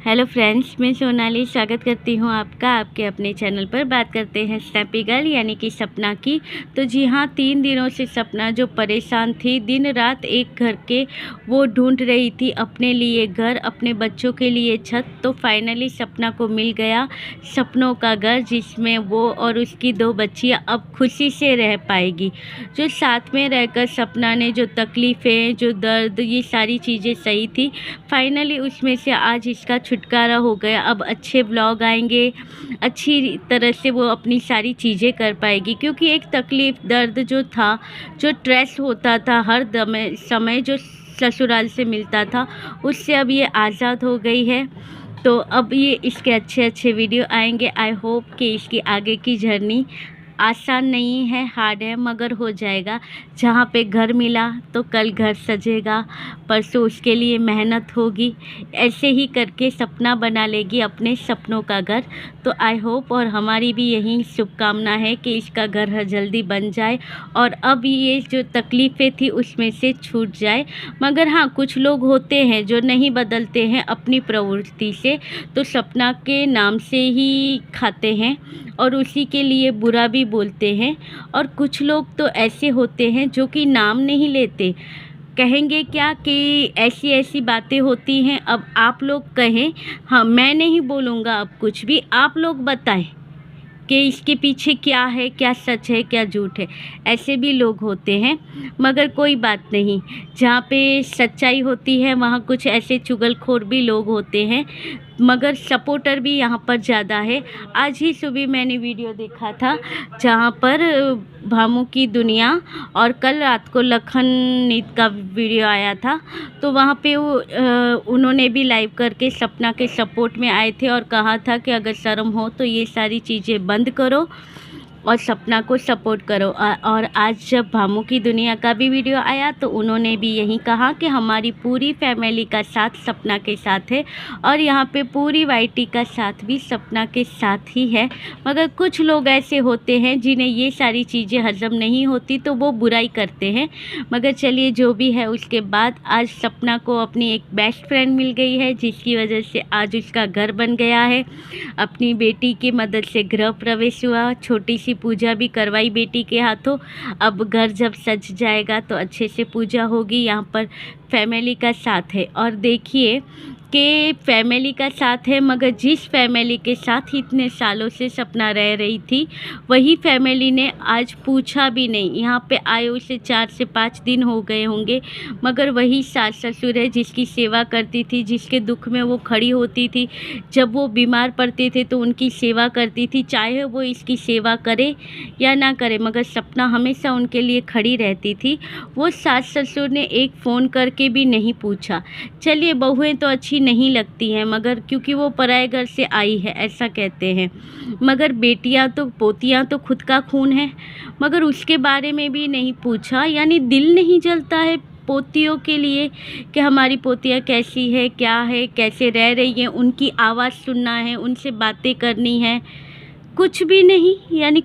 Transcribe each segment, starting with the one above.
Hello friends, मैं सोनाली स्वागत करती हूँ आपका आपके अपने चैनल पर। बात करते हैं स्नैपी गर्ल यानी कि सपना की। तो जी हाँ, 3 दिनों से सपना जो परेशान थी, दिन रात एक घर के वो ढूंढ रही थी, अपने लिए घर, अपने बच्चों के लिए छत। तो फाइनली सपना को मिल गया सपनों का घर, जिसमें वो और उसकी 2 बच्चियाँ अब खुशी से रह पाएगी। जो साथ में रहकर सपना ने जो तकलीफ़ें, जो दर्द, ये सारी चीज़ें सही थी, फाइनली उसमें से आज इसका छुटकारा हो गया। अब अच्छे ब्लॉग आएंगे, अच्छी तरह से वो अपनी सारी चीज़ें कर पाएगी। क्योंकि एक तकलीफ़, दर्द जो था, जो स्ट्रेस होता था हर समय जो ससुराल से मिलता था, उससे अब ये आज़ाद हो गई है। तो अब ये इसके अच्छे अच्छे वीडियो आएंगे। आई होप कि इसकी आगे की जर्नी आसान नहीं है, हार्ड है, मगर हो जाएगा। जहाँ पे घर मिला तो कल घर सजेगा, परसों उसके लिए मेहनत होगी। ऐसे ही करके सपना बना लेगी अपने सपनों का घर। तो आई होप, और हमारी भी यही शुभकामना है कि इसका घर जल्दी बन जाए और अब ये जो तकलीफ़ें थी उसमें से छूट जाए। मगर हाँ, कुछ लोग होते हैं जो नहीं बदलते हैं अपनी प्रवृत्ति से, तो सपना के नाम से ही खाते हैं और उसी के लिए बुरा भी बोलते हैं। और कुछ लोग तो ऐसे होते हैं जो कि नाम नहीं लेते, कहेंगे क्या कि ऐसी ऐसी बातें होती हैं। अब आप लोग कहें, हाँ मैं नहीं बोलूँगा, अब कुछ भी आप लोग बताएं कि इसके पीछे क्या है, क्या सच है, क्या झूठ है। ऐसे भी लोग होते हैं, मगर कोई बात नहीं। जहाँ पे सच्चाई होती है वहाँ कुछ ऐसे चुगलखोर भी लोग होते हैं, मगर सपोर्टर भी यहाँ पर ज़्यादा है। आज ही सुबह मैंने वीडियो देखा था जहाँ पर भामू की दुनिया, और कल रात को लखन नीत का वीडियो आया था। तो वहाँ पे वो उन्होंने भी लाइव करके सपना के सपोर्ट में आए थे और कहा था कि अगर शर्म हो तो ये सारी चीज़ें बंद करो और सपना को सपोर्ट करो। और आज जब भामू की दुनिया का भी वीडियो आया तो उन्होंने भी यही कहा कि हमारी पूरी फैमिली का साथ सपना के साथ है और यहाँ पे पूरी वाईटी का साथ भी सपना के साथ ही है। मगर कुछ लोग ऐसे होते हैं जिन्हें ये सारी चीज़ें हजम नहीं होती, तो वो बुराई करते हैं। मगर चलिए, जो भी है, उसके बाद आज सपना को अपनी एक बेस्ट फ्रेंड मिल गई है, जिसकी वजह से आज उसका घर बन गया है। अपनी बेटी की मदद से गृह प्रवेश हुआ, छोटी सी पूजा भी करवाई बेटी के हाथों। अब घर जब सज जाएगा तो अच्छे से पूजा होगी। यहाँ पर फैमिली का साथ है, और देखिए कि फैमिली का साथ है, मगर जिस फैमिली के साथ इतने सालों से सपना रह रही थी, वही फैमिली ने आज पूछा भी नहीं। यहाँ पे आए उसे 4 से 5 दिन हो गए होंगे, मगर वही सास ससुर है जिसकी सेवा करती थी, जिसके दुख में वो खड़ी होती थी। जब वो बीमार पड़ते थे तो उनकी सेवा करती थी, चाहे वो इसकी सेवा करे या ना करे, मगर सपना हमेशा उनके लिए खड़ी रहती थी। वो सास ससुर ने एक फ़ोन करके भी नहीं पूछा। चलिए, बहुएं तो अच्छी नहीं लगती हैं, मगर क्योंकि वो पराए घर से आई है ऐसा कहते हैं। मगर बेटियां तो, पोतियां तो खुद का खून है, मगर उसके बारे में भी नहीं पूछा। यानी दिल नहीं जलता है पोतियों के लिए कि हमारी पोतियां कैसी है, क्या है, कैसे रह रही हैं, उनकी आवाज़ सुनना है, उनसे बातें करनी है। कुछ भी नहीं, यानी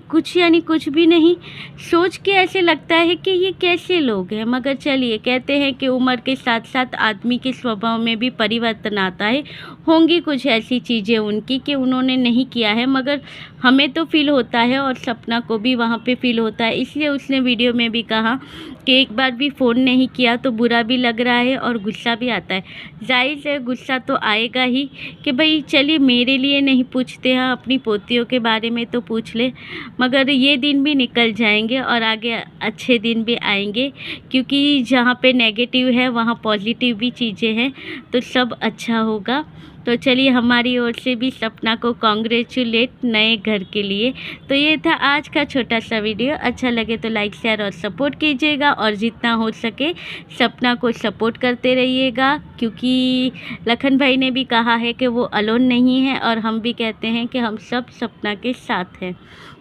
कुछ भी नहीं। सोच के ऐसे लगता है कि ये कैसे लोग हैं। मगर चलिए, कहते हैं कि उम्र के साथ साथ आदमी के स्वभाव में भी परिवर्तन आता है। होंगी कुछ ऐसी चीज़ें उनकी कि उन्होंने नहीं किया है, मगर हमें तो फील होता है और सपना को भी वहाँ पे फील होता है। इसलिए उसने वीडियो में भी कहा कि एक बार भी फ़ोन नहीं किया तो बुरा भी लग रहा है और गुस्सा भी आता है। जाहिर है गुस्सा तो आएगा ही कि भाई चलिए, मेरे लिए नहीं पूछते हैं, अपनी पोतियों के बारे में तो पूछ ले। मगर ये दिन भी निकल जाएंगे और आगे अच्छे दिन भी आएंगे, क्योंकि जहाँ पे नेगेटिव है वहाँ पॉजिटिव भी चीज़ें हैं, तो सब अच्छा होगा। तो चलिए, हमारी ओर से भी सपना को कॉन्ग्रेचुलेट नए घर के लिए। तो ये था आज का छोटा सा वीडियो। अच्छा लगे तो लाइक, शेयर और सपोर्ट कीजिएगा, और जितना हो सके सपना को सपोर्ट करते रहिएगा, क्योंकि लखन भाई ने भी कहा है कि वो अलोन नहीं है, और हम भी कहते हैं कि हम सब सपना के साथ हैं।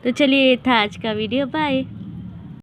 तो चलिए, ये था आज का वीडियो। बाय।